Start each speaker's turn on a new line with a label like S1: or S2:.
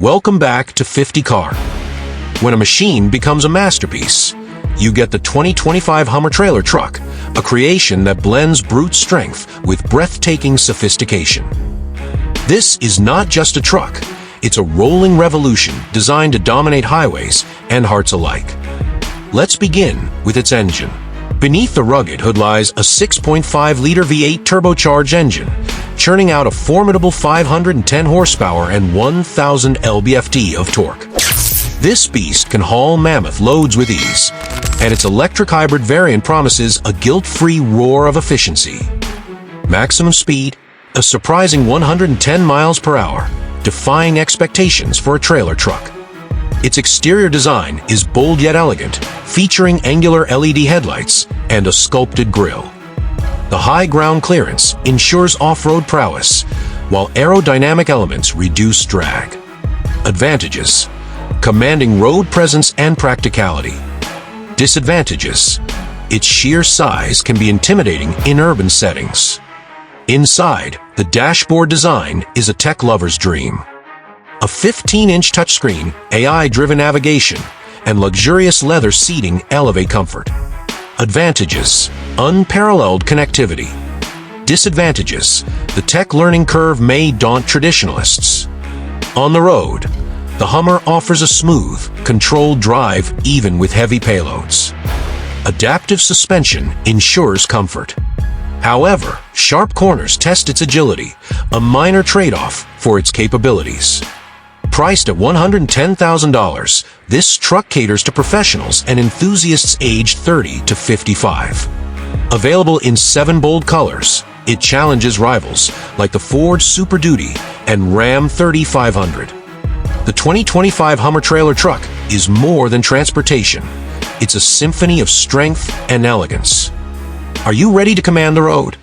S1: Welcome back to 50 Car. When a machine becomes a masterpiece, you get the 2025 Hummer trailer truck, a creation that blends brute strength with breathtaking sophistication. This is not just a truck, it's a rolling revolution designed to dominate highways and hearts alike. Let's begin with its engine. Beneath the rugged hood lies a 6.5-liter V8 turbocharged engine, churning out a formidable 510 horsepower and 1,000 lb-ft of torque. This beast can haul mammoth loads with ease, and its electric hybrid variant promises a guilt-free roar of efficiency. Maximum speed, a surprising 110 miles per hour, defying expectations for a trailer truck. Its exterior design is bold yet elegant, featuring angular LED headlights and a sculpted grille. The high ground clearance ensures off-road prowess, while aerodynamic elements reduce drag. Advantages: commanding road presence and practicality. Disadvantages: its sheer size can be intimidating in urban settings. Inside, the dashboard design is a tech lover's dream. A 15-inch touchscreen, AI-driven navigation, and luxurious leather seating elevate comfort. Advantages: unparalleled connectivity. Disadvantages: the tech learning curve may daunt traditionalists. On the road, the Hummer offers a smooth, controlled drive even with heavy payloads. Adaptive suspension ensures comfort. However, sharp corners test its agility, a minor trade-off for its capabilities. Priced at $110,000, this truck caters to professionals and enthusiasts aged 30 to 55. Available in 7 bold colors, it challenges rivals like the Ford Super Duty and Ram 3500. The 2025 Hummer trailer truck is more than transportation. It's a symphony of strength and elegance. Are you ready to command the road?